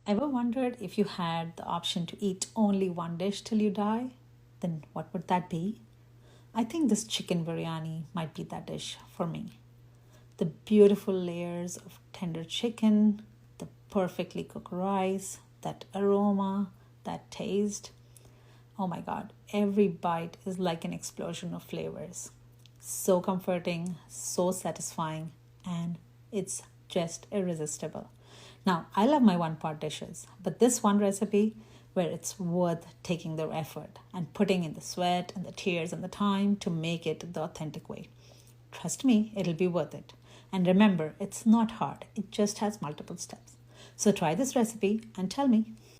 Ever wondered if you had the option to eat only one dish till you die? Then what would that be? I think this chicken biryani might be that dish for me. The beautiful layers of tender chicken, the perfectly cooked rice, that aroma, that taste. Oh my god, every bite is like an explosion of flavors. So comforting, so satisfying, and it's just irresistible. Now, I love my one pot dishes, but this one recipe where it's worth taking the effort and putting in the sweat and the tears and the time to make it the authentic way. Trust me, it'll be worth it. And remember, it's not hard, it just has multiple steps. So try this recipe and tell me.